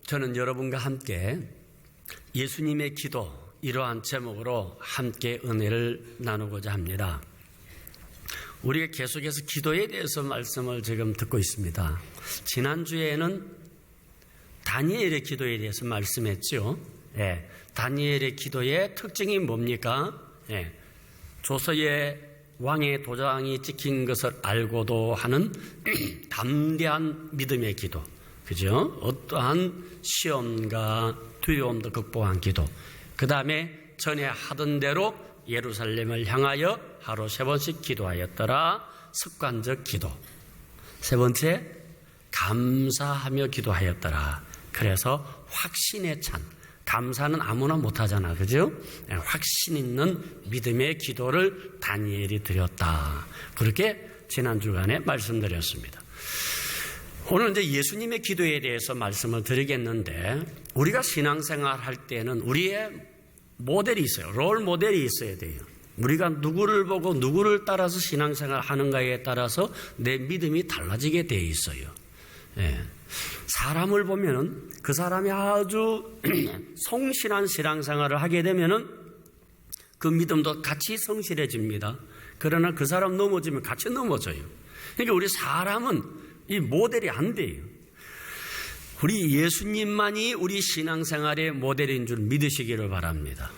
저는 여러분과 함께 예수님의 기도, 이러한 제목으로 함께 은혜를 나누고자 합니다. 우리가 계속해서 기도에 대해서 말씀을 지금 듣고 있습니다. 지난주에는 다니엘의 기도에 대해서 말씀했죠. 다니엘의 기도의 특징이 뭡니까? 조서의 왕의 도장이 찍힌 것을 알고도 하는 담대한 믿음의 기도, 그죠? 어떠한 시험과 두려움도 극복한 기도. 그 다음에 전에 하던 대로 예루살렘을 향하여 하루 3번씩 기도하였더라. 습관적 기도. 세 번째, 감사하며 기도하였더라. 그래서 확신에 찬, 감사는 아무나 못하잖아, 그죠? 확신 있는 믿음의 기도를 다니엘이 드렸다. 그렇게 지난 주간에 말씀드렸습니다. 오늘 이제 예수님의 기도에 대해서 말씀을 드리겠는데, 우리가 신앙생활 할 때는 우리의 모델이 있어요. 롤 모델이 있어야 돼요. 우리가 누구를 보고 누구를 따라서 신앙생활 하는가에 따라서 내 믿음이 달라지게 돼 있어요. 사람을 보면은 그 사람이 아주 성실한 신앙생활을 하게 되면은 그 믿음도 같이 성실해집니다. 그러나 그 사람 넘어지면 같이 넘어져요. 그러니까 우리 사람은 이 모델이 안 돼요. 우리 예수님만이 우리 신앙생활의 모델인 줄 믿으시기를 바랍니다.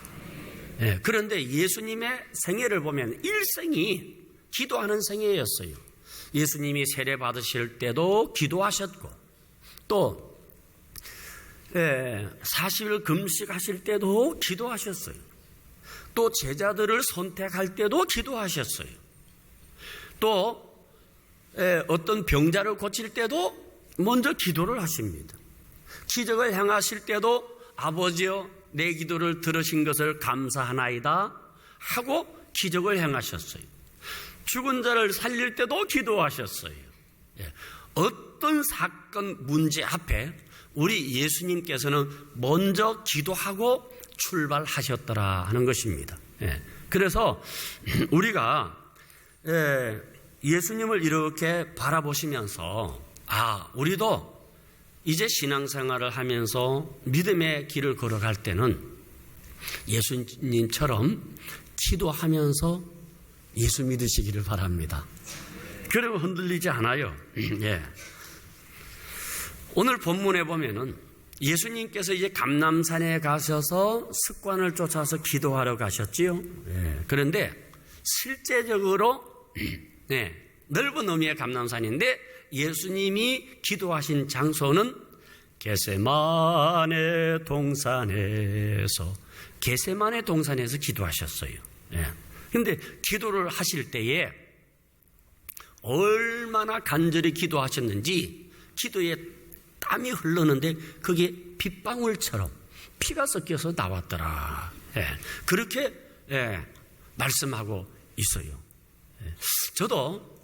그런데 예수님의 생애를 보면 일생이 기도하는 생애였어요. 예수님이 세례 받으실 때도 기도하셨고, 또 40일 금식하실 때도 기도하셨어요. 또 제자들을 선택할 때도 기도하셨어요. 또 어떤 병자를 고칠 때도 먼저 기도를 하십니다. 기적을 행하실 때도 아버지여 내 기도를 들으신 것을 감사하나이다 하고 기적을 행하셨어요. 죽은 자를 살릴 때도 기도하셨어요. 어떤 사건 문제 앞에 우리 예수님께서는 먼저 기도하고 출발하셨더라 하는 것입니다. 그래서 우리가 예수님을 이렇게 바라보시면서 우리도 이제 신앙생활을 하면서 믿음의 길을 걸어갈 때는 예수님처럼 기도하면서 예수 믿으시기를 바랍니다. 그러면 흔들리지 않아요. 오늘 본문에 보면은 예수님께서 이제 감람산에 가셔서 습관을 쫓아서 기도하러 가셨지요. 그런데 실제적으로 넓은 의미의 감람산인데 예수님이 기도하신 장소는 겟세마네 동산에서 기도하셨어요. 그런데 기도를 하실 때에 얼마나 간절히 기도하셨는지 기도에 땀이 흐르는데 그게 빗방울처럼 피가 섞여서 나왔더라. 그렇게 말씀하고 있어요. 저도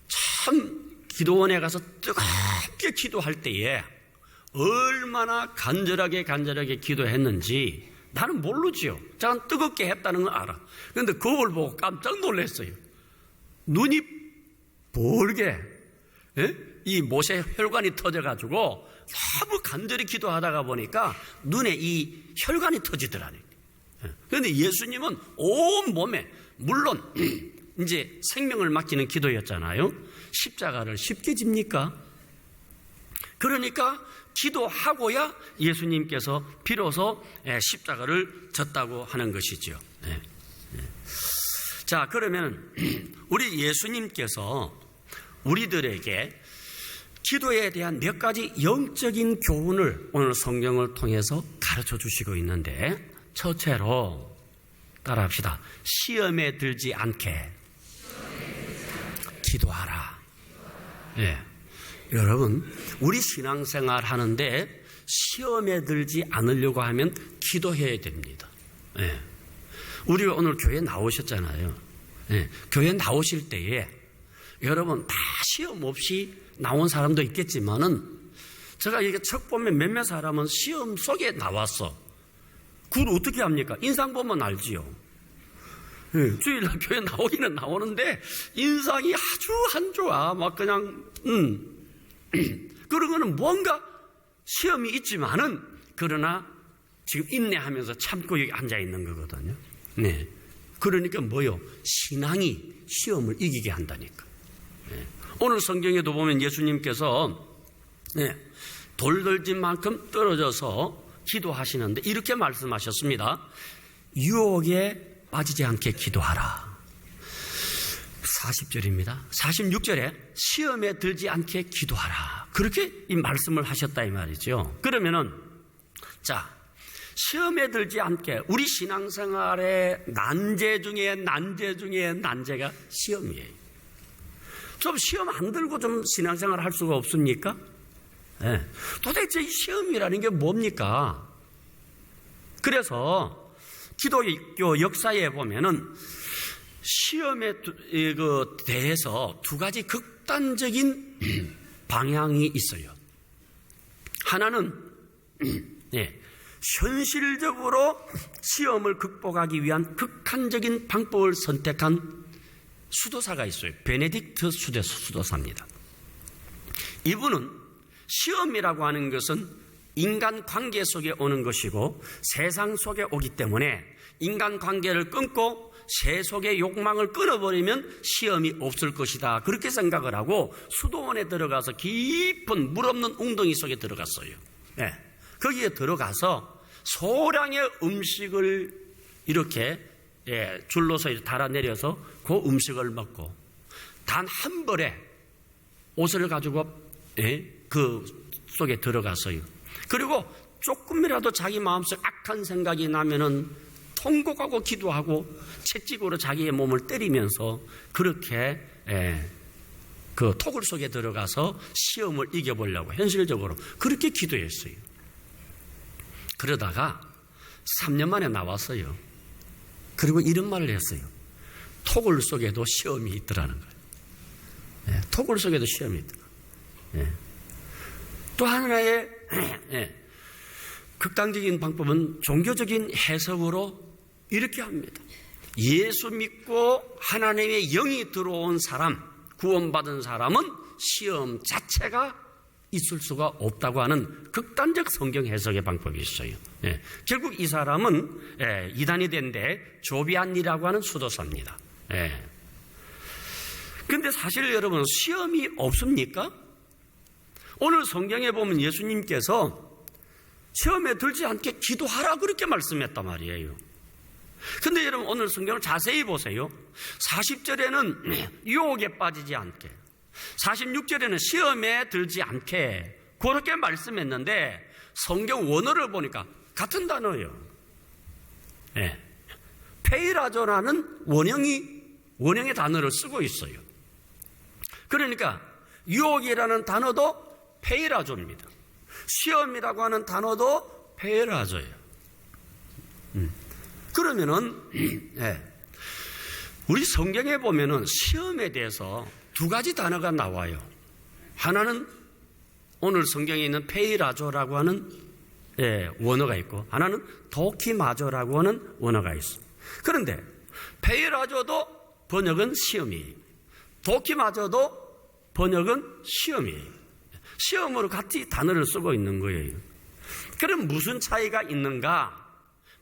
참 기도원에 가서 뜨겁게 기도할 때에 얼마나 간절하게 기도했는지 나는 모르지요. 저는 뜨겁게 했다는 걸 알아. 그런데 그걸 보고 깜짝 놀랐어요. 눈이 벌게 이 못에 혈관이 터져가지고 너무 간절히 기도하다가 보니까 눈에 이 혈관이 터지더라고요. 그런데 예수님은 온 몸에, 물론 이제 생명을 맡기는 기도였잖아요. 십자가를 쉽게 집니까? 그러니까 기도하고야 예수님께서 비로소 십자가를 졌다고 하는 것이죠. 자, 그러면 우리 예수님께서 우리들에게 기도에 대한 몇 가지 영적인 교훈을 오늘 성경을 통해서 가르쳐 주시고 있는데, 첫째로 따라합시다. 시험에 들지 않게 기도하라. 여러분, 우리 신앙생활 하는데 시험에 들지 않으려고 하면 기도해야 됩니다. 우리 오늘 교회 나오셨잖아요. 교회 나오실 때에 여러분 다 시험 없이 나온 사람도 있겠지만은, 제가 이게 책 보면 몇몇 사람은 시험 속에 나왔어. 그걸 어떻게 합니까? 인상 보면 알지요. 주일날 교회 나오기는 나오는데 인상이 아주 안 좋아. 막 그냥 그런 거는 뭔가 시험이 있지만은 그러나 지금 인내하면서 참고 여기 앉아 있는 거거든요. 네. 그러니까 뭐요? 신앙이 시험을 이기게 한다니까. 네. 오늘 성경에도 보면 예수님께서 돌 던진 만큼 떨어져서 기도하시는데 이렇게 말씀하셨습니다. 유혹에 빠지지 않게 기도하라. 40절입니다. 46절에 시험에 들지 않게 기도하라. 그렇게 이 말씀을 하셨다 이 말이죠. 그러면은 자, 시험에 들지 않게 우리 신앙생활의 난제 중에 난제가 시험이에요. 좀 시험 안 들고 좀 신앙생활 할 수가 없습니까? 네. 도대체 이 시험이라는 게 뭡니까? 그래서 기독교 역사에 보면은 시험에 대해서 두 가지 극단적인 방향이 있어요. 하나는 현실적으로 시험을 극복하기 위한 극한적인 방법을 선택한 수도사가 있어요. 베네딕트 수도사입니다. 이분은 시험이라고 하는 것은 인간 관계 속에 오는 것이고 세상 속에 오기 때문에 인간 관계를 끊고 세속의 욕망을 끊어버리면 시험이 없을 것이다. 그렇게 생각을 하고 수도원에 들어가서 깊은 물 없는 웅덩이 속에 들어갔어요. 네. 거기에 들어가서 소량의 음식을 이렇게 줄로서 달아내려서 그 음식을 먹고 단 한 벌의 옷을 가지고 그 속에 들어갔어요. 그리고 조금이라도 자기 마음속 악한 생각이 나면은 통곡하고 기도하고 채찍으로 자기의 몸을 때리면서 그렇게 그 토굴 속에 들어가서 시험을 이겨보려고 현실적으로 그렇게 기도했어요. 그러다가 3년 만에 나왔어요. 그리고 이런 말을 했어요. 토굴 속에도 시험이 있더라는 거예요. 토굴 속에도 시험이 있더라. 또 하나의 극단적인 방법은 종교적인 해석으로 이렇게 합니다. 예수 믿고 하나님의 영이 들어온 사람, 구원받은 사람은 시험 자체가 있을 수가 없다고 하는 극단적 성경 해석의 방법이 있어요. 결국 이 사람은 이단이 된데 조비안이라고 하는 수도사입니다. 그런데 사실 여러분 시험이 없습니까? 오늘 성경에 보면 예수님께서 시험에 들지 않게 기도하라 그렇게 말씀했단 말이에요. 근데 여러분 오늘 성경을 자세히 보세요. 40절에는 유혹에 빠지지 않게, 46절에는 시험에 들지 않게 그렇게 말씀했는데 성경 원어를 보니까 같은 단어예요. 페이라조라는 원형의 단어를 쓰고 있어요. 그러니까 유혹이라는 단어도 페이라조입니다. 시험이라고 하는 단어도 페이라조예요. 그러면은 우리 성경에 보면은 시험에 대해서 두 가지 단어가 나와요. 하나는 오늘 성경에 있는 페이라조라고 하는 원어가 있고 하나는 도키마조라고 하는 원어가 있어요. 그런데 페이라조도 번역은 시험이에요. 도키마조도 번역은 시험이에요. 시험으로 같이 단어를 쓰고 있는 거예요. 그럼 무슨 차이가 있는가?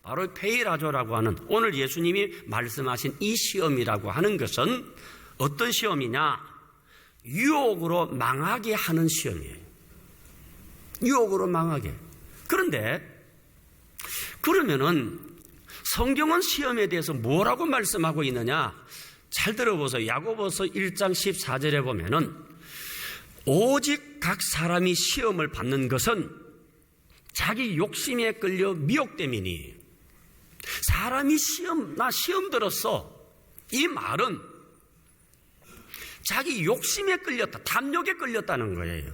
바로 페이라조라고 하는 오늘 예수님이 말씀하신 이 시험이라고 하는 것은 어떤 시험이냐? 유혹으로 망하게 하는 시험이에요. 유혹으로 망하게. 그런데 그러면은 성경은 시험에 대해서 뭐라고 말씀하고 있느냐? 잘 들어보세요. 야고보서 1장 14절에 보면은 오직 각 사람이 시험을 받는 것은 자기 욕심에 끌려 미혹됨이니. 사람이 나 시험 들었어. 이 말은 자기 욕심에 끌렸다, 탐욕에 끌렸다는 거예요.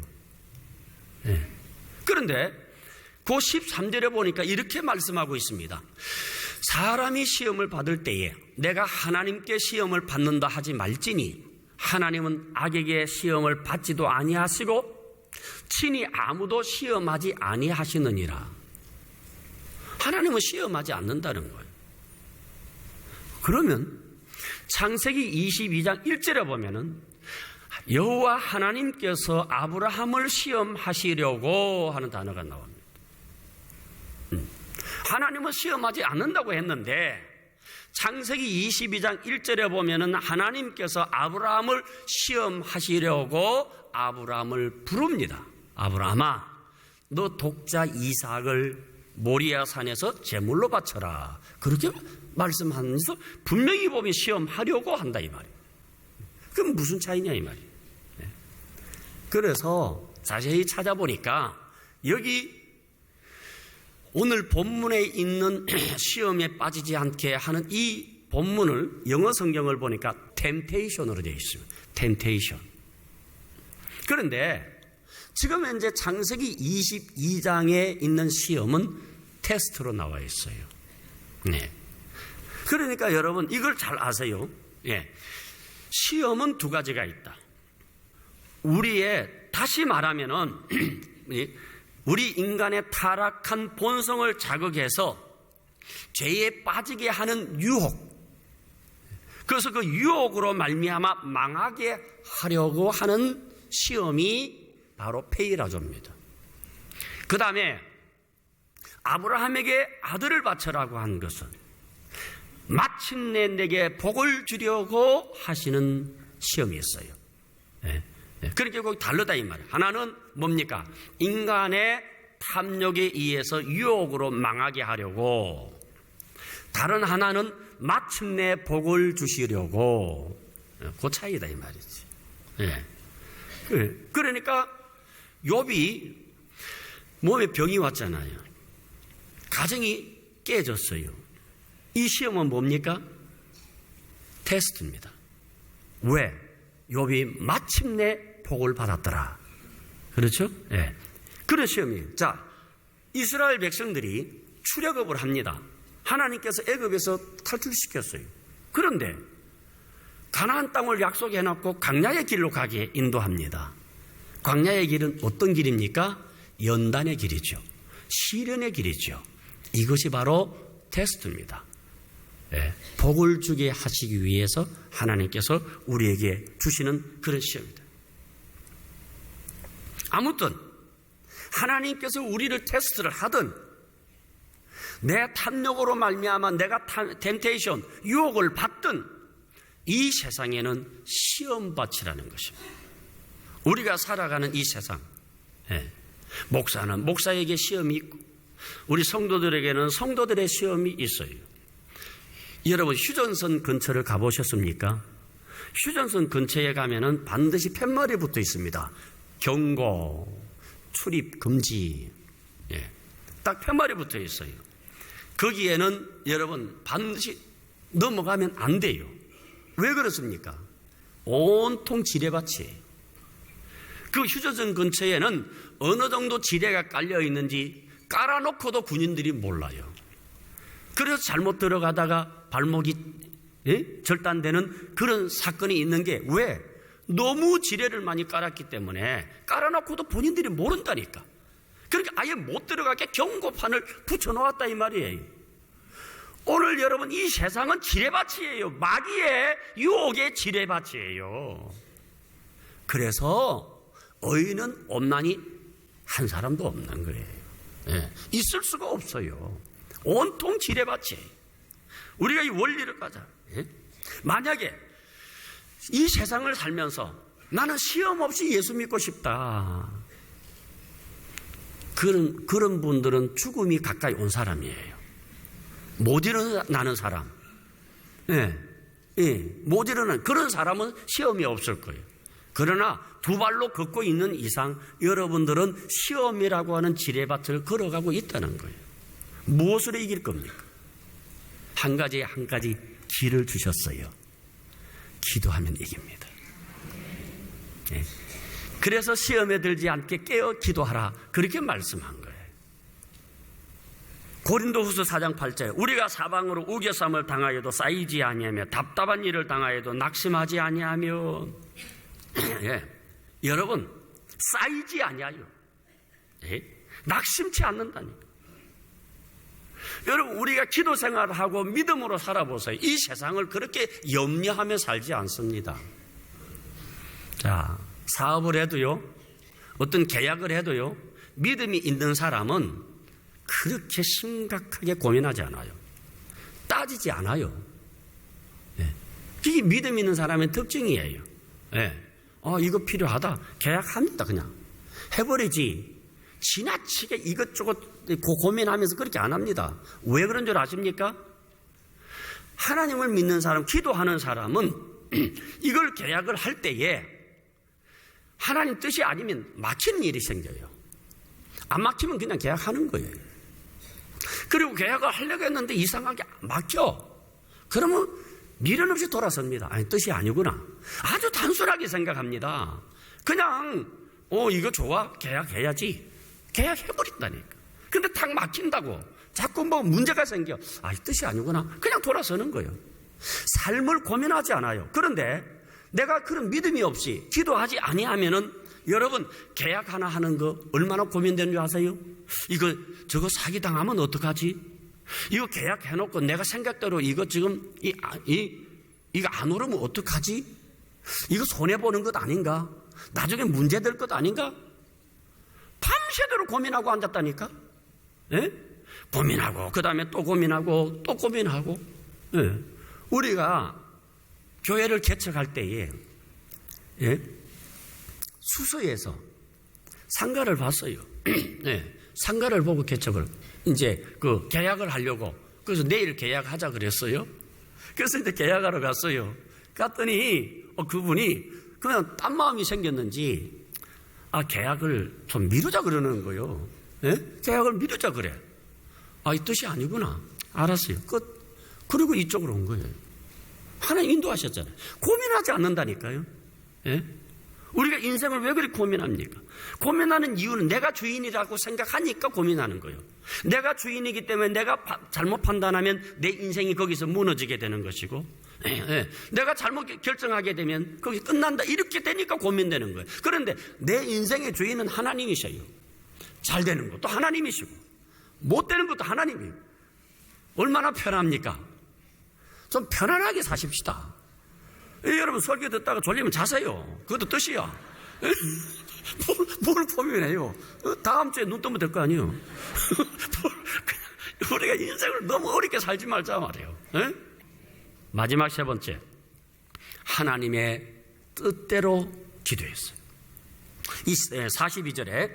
그런데 그 13절에 보니까 이렇게 말씀하고 있습니다. 사람이 시험을 받을 때에 내가 하나님께 시험을 받는다 하지 말지니 하나님은 악에게 시험을 받지도 아니하시고 친히 아무도 시험하지 아니하시느니라. 하나님은 시험하지 않는다는 거예요. 그러면 창세기 22장 1절에 보면은 여호와 하나님께서 아브라함을 시험하시려고 하는 단어가 나옵니다. 하나님은 시험하지 않는다고 했는데 창세기 22장 1절에 보면은 하나님께서 아브라함을 시험하시려고 아브라함을 부릅니다. 아브라함아, 너 독자 이삭을 모리아 산에서 제물로 바쳐라. 그렇게 말씀하면서 분명히 보면 시험하려고 한다 이 말이에요. 그럼 무슨 차이냐 이 말이에요. 그래서 자세히 찾아보니까 여기 오늘 본문에 있는 시험에 빠지지 않게 하는 이 본문을 영어 성경을 보니까 temptation으로 되어 있습니다. temptation. 그런데 지금 현재 창세기 22장에 있는 시험은 테스트로 나와 있어요. 네. 그러니까 여러분 이걸 잘 아세요. 예. 시험은 두 가지가 있다. 다시 말하면은 우리 인간의 타락한 본성을 자극해서 죄에 빠지게 하는 유혹. 그래서 그 유혹으로 말미암아 망하게 하려고 하는 시험이 바로 페이라조입니다. 그 다음에 아브라함에게 아들을 바쳐라고 한 것은 마침내 내게 복을 주려고 하시는 시험이었어요. 그러니까 거기 다르다 이 말이에요. 하나는 뭡니까? 인간의 탐욕에 의해서 유혹으로 망하게 하려고, 다른 하나는 마침내 복을 주시려고. 그 차이다 이 말이지. 그러니까 욥이 몸에 병이 왔잖아요. 가정이 깨졌어요. 이 시험은 뭡니까? 테스트입니다. 왜? 욥이 마침내 복을 받았더라. 그렇죠? 예. 그런 시험이에요. 자, 이스라엘 백성들이 출애굽을 합니다. 하나님께서 애굽에서 탈출시켰어요. 그런데 가나안 땅을 약속해 놨고 광야의 길로 가게 인도합니다. 광야의 길은 어떤 길입니까? 연단의 길이죠. 시련의 길이죠. 이것이 바로 테스트입니다. 예, 복을 주게 하시기 위해서 하나님께서 우리에게 주시는 그런 시험입니다. 아무튼 하나님께서 우리를 테스트를 하든 내 탐욕으로 말미암아 내가 템테이션, 유혹을 받든 이 세상에는 시험밭이라는 것입니다. 우리가 살아가는 이 세상, 목사는 목사에게 시험이 있고 우리 성도들에게는 성도들의 시험이 있어요. 여러분 휴전선 근처를 가보셨습니까? 휴전선 근처에 가면은 반드시 팻말이 붙어 있습니다. 경고, 출입 금지. 딱 팻말이 붙어 있어요. 거기에는 여러분 반드시 넘어가면 안 돼요. 왜 그렇습니까? 온통 지뢰밭이에요. 그 휴전선 근처에는 어느 정도 지뢰가 깔려 있는지 깔아놓고도 군인들이 몰라요. 그래서 잘못 들어가다가 발목이 절단되는 그런 사건이 있는 게 왜? 너무 지뢰를 많이 깔았기 때문에 깔아놓고도 본인들이 모른다니까. 그러니까 아예 못 들어가게 경고판을 붙여놓았다 이 말이에요. 오늘 여러분 이 세상은 지뢰밭이에요. 마귀의 유혹의 지뢰밭이에요. 그래서 의인은 없나니 한 사람도 없는 거예요. 있을 수가 없어요. 온통 지뢰밭이에요. 우리가 이 원리를 가자. 만약에 이 세상을 살면서 나는 시험 없이 예수 믿고 싶다. 그런 분들은 죽음이 가까이 온 사람이에요. 못 일어나는 사람. 못 일어나는 그런 사람은 시험이 없을 거예요. 그러나 두 발로 걷고 있는 이상 여러분들은 시험이라고 하는 지뢰밭을 걸어가고 있다는 거예요. 무엇으로 이길 겁니까? 한 가지 길을 주셨어요. 기도하면 이깁니다. 그래서 시험에 들지 않게 깨어 기도하라. 그렇게 말씀한 거예요. 고린도후서 4장 8절 우리가 사방으로 우겨쌈을 당하여도 쌓이지 아니하며 답답한 일을 당하여도 낙심하지 아니하며 여러분 쌓이지 아니하요. 낙심치 않는다니까. 여러분 우리가 기도 생활을 하고 믿음으로 살아보세요. 이 세상을 그렇게 염려하며 살지 않습니다. 자, 사업을 해도요, 어떤 계약을 해도요, 믿음이 있는 사람은 그렇게 심각하게 고민하지 않아요. 따지지 않아요. 예. 그게 믿음 있는 사람의 특징이에요. 예. 이거 필요하다. 계약합니다. 그냥. 해버리지. 지나치게 이것저것 고민하면서 그렇게 안 합니다. 왜 그런 줄 아십니까? 하나님을 믿는 사람, 기도하는 사람은 이걸 계약을 할 때에 하나님 뜻이 아니면 막히는 일이 생겨요. 안 막히면 그냥 계약하는 거예요. 그리고 계약을 하려고 했는데 이상하게 막혀. 그러면 미련 없이 돌아섭니다. 아니, 뜻이 아니구나. 아주 단순하게 생각합니다. 그냥 이거 좋아? 계약해야지. 계약해버린다니까. 근데 탁 막힌다고 자꾸 문제가 생겨. 뜻이 아니구나. 그냥 돌아서는 거예요. 삶을 고민하지 않아요. 그런데 내가 그런 믿음이 없이 기도하지 아니하면은 여러분, 계약 하나 하는 거 얼마나 고민되는 줄 아세요? 저거 사기당하면 어떡하지? 이거 계약해놓고 내가 생각대로 이거 지금 이거 안 오르면 어떡하지? 이거 손해보는 것 아닌가? 나중에 문제될 것 아닌가? 밤새도록 고민하고 앉았다니까? 예? 고민하고, 그 다음에 또 고민하고, 또 고민하고. 예. 우리가 교회를 개척할 때에, 예? 수서에서 상가를 봤어요. 예. 상가를 보고 개척을, 이제 계약을 하려고. 그래서 내일 계약하자 그랬어요. 그래서 이제 계약하러 갔어요. 갔더니, 그분이 그냥 딴 마음이 생겼는지, 계약을 좀 미루자 그러는 거예요. 예? 계약을 미루자 그래. 이 뜻이 아니구나. 알았어요. 그리고 이쪽으로 온 거예요. 하나님 인도하셨잖아요. 고민하지 않는다니까요. 예? 우리가 인생을 왜 그렇게 고민합니까? 고민하는 이유는 내가 주인이라고 생각하니까 고민하는 거예요. 내가 주인이기 때문에 내가 잘못 판단하면 내 인생이 거기서 무너지게 되는 것이고, 내가 잘못 결정하게 되면 거기 끝난다 이렇게 되니까 고민되는 거예요. 그런데 내 인생의 주인은 하나님이셔요. 잘 되는 것도 하나님이시고 못 되는 것도 하나님이에요. 얼마나 편합니까? 좀 편안하게 사십시다. 여러분 설교 듣다가 졸리면 자세요. 그것도 뜻이야. 뭘 고민해요? 다음 주에 눈 뜨면 될 거 아니에요. 우리가 인생을 너무 어렵게 살지 말자 말이에요. 에? 마지막 세 번째, 하나님의 뜻대로 기도했어요. 42절에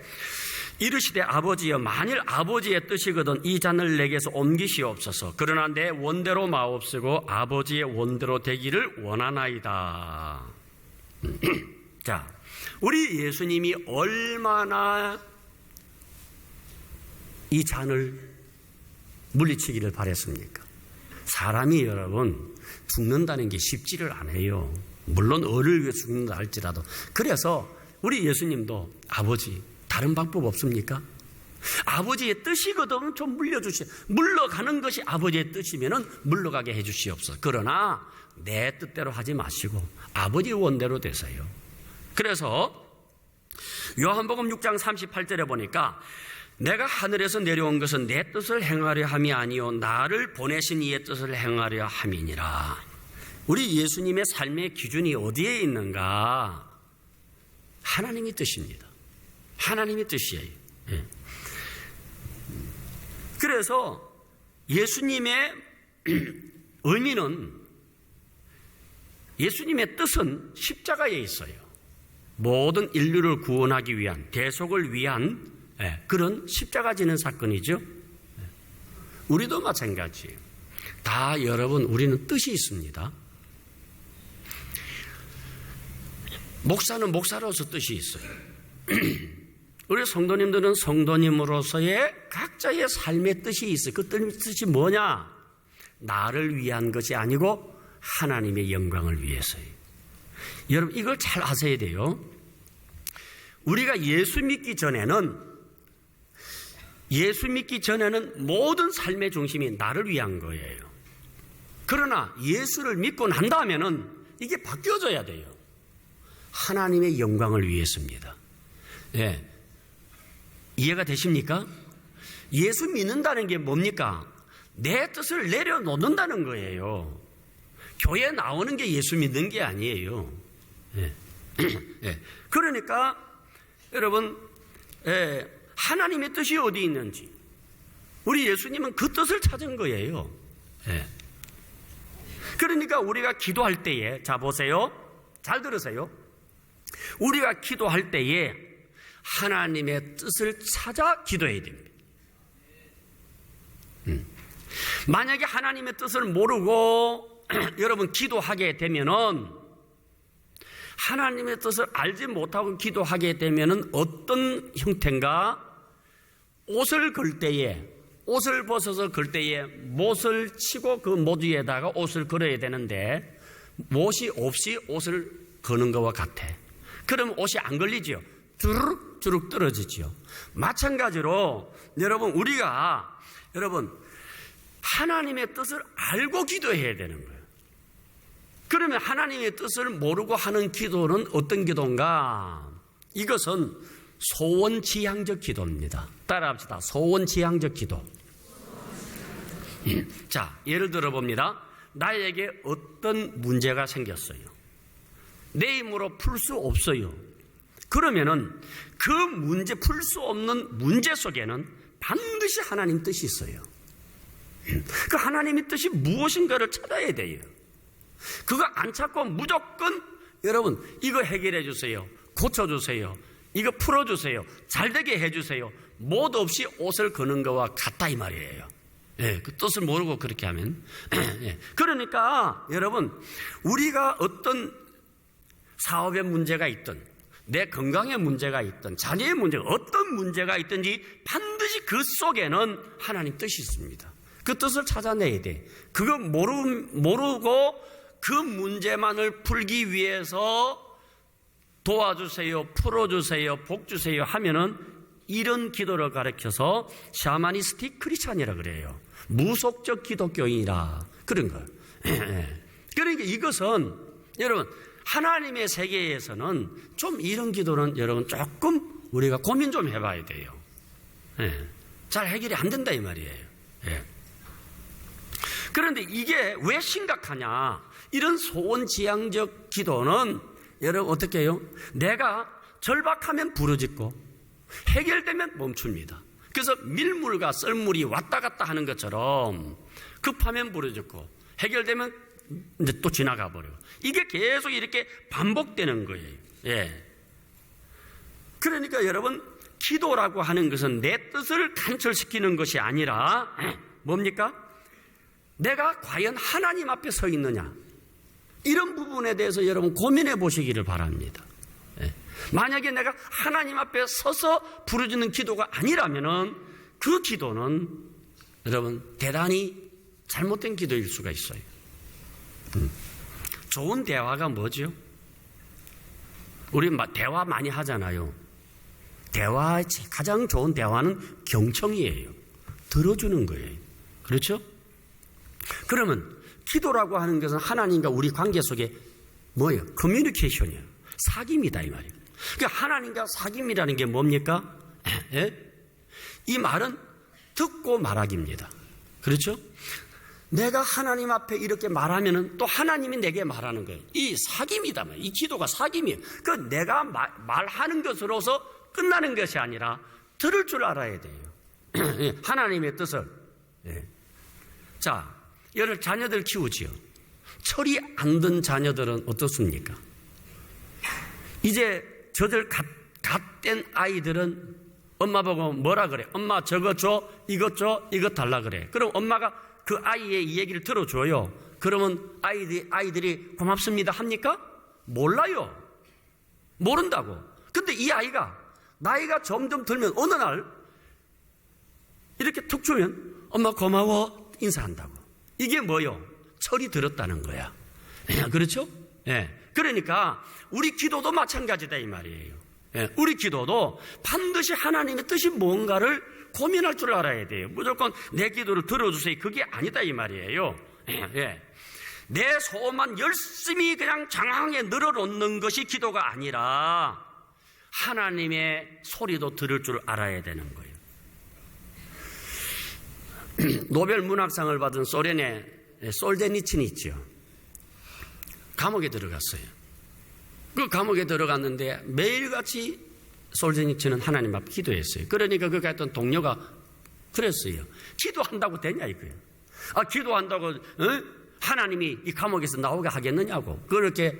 이르시되 아버지여, 만일 아버지의 뜻이거든 이 잔을 내게서 옮기시옵소서. 그러나 내 원대로 마옵시고 아버지의 원대로 되기를 원하나이다. 자, 우리 예수님이 얼마나 이 잔을 물리치기를 바랬습니까? 사람이 여러분 죽는다는 게 쉽지를 않아요. 물론 을을 위해 죽는다 할지라도. 그래서 우리 예수님도 아버지, 다른 방법 없습니까? 아버지의 뜻이거든 좀 물러가는 것이 아버지의 뜻이면은 물러가게 해주시옵소서. 그러나 내 뜻대로 하지 마시고 아버지 원대로 되세요. 그래서 요한복음 6장 38절에 보니까 내가 하늘에서 내려온 것은 내 뜻을 행하려 함이 아니요 나를 보내신 이의 뜻을 행하려 함이니라. 우리 예수님의 삶의 기준이 어디에 있는가? 하나님의 뜻입니다. 하나님의 뜻이에요. 예. 그래서 예수님의 의미는, 예수님의 뜻은 십자가에 있어요. 모든 인류를 구원하기 위한, 대속을 위한 그런 십자가 지는 사건이죠. 우리도 마찬가지예요. 다 여러분, 우리는 뜻이 있습니다. 목사는 목사로서 뜻이 있어요. 우리 성도님들은 성도님으로서의 각자의 삶의 뜻이 있어요. 그 뜻이 뭐냐? 나를 위한 것이 아니고 하나님의 영광을 위해서예요. 여러분, 이걸 잘 아셔야 돼요. 우리가 예수 믿기 전에는 모든 삶의 중심이 나를 위한 거예요. 그러나 예수를 믿고 난 다음에는 이게 바뀌어져야 돼요. 하나님의 영광을 위해서입니다. 예. 이해가 되십니까? 예수 믿는다는 게 뭡니까? 내 뜻을 내려놓는다는 거예요. 교회 나오는 게 예수 믿는 게 아니에요. 예. 예. 그러니까 여러분, 하나님의 뜻이 어디 있는지 우리 예수님은 그 뜻을 찾은 거예요. 예. 그러니까 우리가 기도할 때에, 자 보세요, 잘 들으세요. 우리가 기도할 때에 하나님의 뜻을 찾아 기도해야 됩니다. 만약에 하나님의 뜻을 모르고 여러분 기도하게 되면은, 하나님의 뜻을 알지 못하고 기도하게 되면은 어떤 형태인가? 옷을 걸 때에, 옷을 벗어서 걸 때에 못을 치고 그 못 위에다가 옷을 걸어야 되는데 못이 없이 옷을 거는 것과 같아. 그럼 옷이 안 걸리죠. 주룩주룩 떨어지죠. 마찬가지로 여러분, 우리가 여러분 하나님의 뜻을 알고 기도해야 되는 거예요. 그러면 하나님의 뜻을 모르고 하는 기도는 어떤 기도인가? 이것은 소원지향적 기도입니다. 따라합시다. 소원지향적 기도. 자, 예를 들어 봅니다. 나에게 어떤 문제가 생겼어요. 내 힘으로 풀 수 없어요. 그러면은 그 문제, 풀 수 없는 문제 속에는 반드시 하나님 뜻이 있어요. 그 하나님의 뜻이 무엇인가를 찾아야 돼요. 그거 안 찾고 무조건 여러분 이거 해결해 주세요, 고쳐주세요, 이거 풀어주세요, 잘되게 해주세요, 못 없이 옷을 거는 것과 같다 이 말이에요. 예, 그 뜻을 모르고 그렇게 하면. 예, 그러니까 여러분, 우리가 어떤 사업에 문제가 있든 내 건강에 문제가 있든 자녀의 문제가 어떤 문제가 있든지 반드시 그 속에는 하나님 뜻이 있습니다. 그 뜻을 찾아내야 돼. 그거 모르고 그 문제만을 풀기 위해서 도와주세요, 풀어주세요, 복주세요 하면은 이런 기도를 가르쳐서 샤머니스틱 크리스찬이라 그래요. 무속적 기독교인이라 그런 거예요. 그러니까 이것은 여러분 하나님의 세계에서는 좀 이런 기도는 여러분 조금 우리가 고민 좀 해봐야 돼요. 잘 해결이 안 된다 이 말이에요. 그런데 이게 왜 심각하냐? 이런 소원지향적 기도는 여러분 어떻게 해요? 내가 절박하면 부르짖고 해결되면 멈춥니다. 그래서 밀물과 썰물이 왔다 갔다 하는 것처럼 급하면 부르짖고 해결되면 이제 또 지나가 버려요. 이게 계속 이렇게 반복되는 거예요. 예. 그러니까 여러분, 기도라고 하는 것은 내 뜻을 간철시키는 것이 아니라 뭡니까? 내가 과연 하나님 앞에 서 있느냐, 이런 부분에 대해서 여러분 고민해 보시기를 바랍니다. 만약에 내가 하나님 앞에 서서 부르짖는 기도가 아니라면은 그 기도는 여러분 대단히 잘못된 기도일 수가 있어요. 좋은 대화가 뭐죠? 우리 대화 많이 하잖아요. 대화의 가장 좋은 대화는 경청이에요. 들어주는 거예요. 그렇죠? 그러면 기도라고 하는 것은 하나님과 우리 관계 속에 뭐예요? 커뮤니케이션이에요. 사귐이다 이 말이에요. 그러니까 하나님과 사귐이라는 게 뭡니까? 이 말은 듣고 말하기입니다. 그렇죠? 내가 하나님 앞에 이렇게 말하면은 또 하나님이 내게 말하는 거예요. 이 사귐이다. 이 기도가 사귐이에요. 그 내가 말하는 것으로서 끝나는 것이 아니라 들을 줄 알아야 돼요. 하나님의 뜻을. 자, 여러 자녀들 키우지요. 철이 안 든 자녀들은 어떻습니까? 이제 저들 갓된 아이들은 엄마 보고 뭐라 그래? 엄마 저거 줘, 이것 줘, 이것 달라 그래. 그럼 엄마가 그 아이의 이 얘기를 들어줘요. 그러면 아이들이 고맙습니다 합니까? 몰라요. 모른다고. 근데 이 아이가 나이가 점점 들면 어느 날 이렇게 툭 주면 엄마 고마워 인사한다고. 이게 뭐요? 철이 들었다는 거야. 그렇죠? 그러니까 우리 기도도 마찬가지다 이 말이에요. 우리 기도도 반드시 하나님의 뜻이 뭔가를 고민할 줄 알아야 돼요. 무조건 내 기도를 들어주세요, 그게 아니다 이 말이에요. 내 소원만 열심히 그냥 장황하게 늘어놓는 것이 기도가 아니라 하나님의 소리도 들을 줄 알아야 되는 거예요. 노벨 문학상을 받은 소련의 솔제니친이 있죠. 감옥에 들어갔어요. 그 감옥에 들어갔는데 매일같이 솔제니츠는 하나님 앞 기도했어요. 그러니까 그 갔던 동료가 그랬어요. 기도한다고 되냐 이거예요. 기도한다고 하나님이 이 감옥에서 나오게 하겠느냐고 그렇게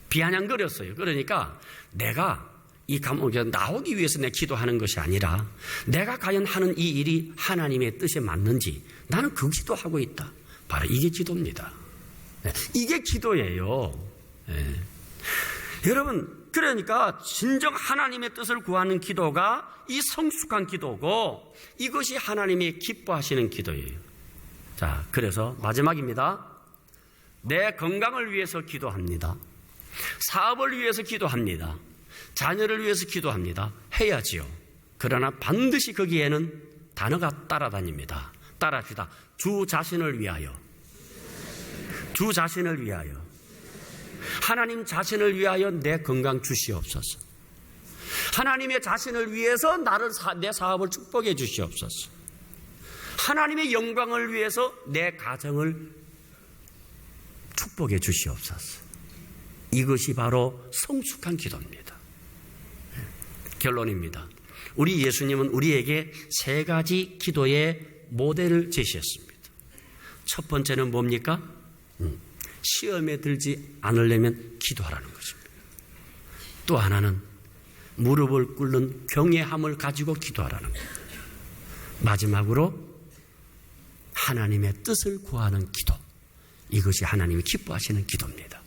비아냥거렸어요. 그러니까 내가 이 감옥에 나오기 위해서 내가 기도하는 것이 아니라 내가 과연 하는 이 일이 하나님의 뜻에 맞는지 나는 그 기도하고 있다. 바로 이게 기도입니다. 이게 기도예요. 여러분, 그러니까 진정 하나님의 뜻을 구하는 기도가 이 성숙한 기도고 이것이 하나님이 기뻐하시는 기도예요. 자, 그래서 마지막입니다. 내 건강을 위해서 기도합니다. 사업을 위해서 기도합니다. 자녀를 위해서 기도합니다. 해야지요. 그러나 반드시 거기에는 단어가 따라다닙니다. 따라합시다. 주 자신을 위하여. 주 자신을 위하여. 하나님 자신을 위하여 내 건강 주시옵소서. 하나님의 자신을 위해서 내 사업을 축복해 주시옵소서. 하나님의 영광을 위해서 내 가정을 축복해 주시옵소서. 이것이 바로 성숙한 기도입니다. 결론입니다. 우리 예수님은 우리에게 세 가지 기도의 모델을 제시했습니다. 첫 번째는 뭡니까? 시험에 들지 않으려면 기도하라는 것입니다. 또 하나는 무릎을 꿇는 경외함을 가지고 기도하라는 겁니다. 마지막으로 하나님의 뜻을 구하는 기도. 이것이 하나님이 기뻐하시는 기도입니다.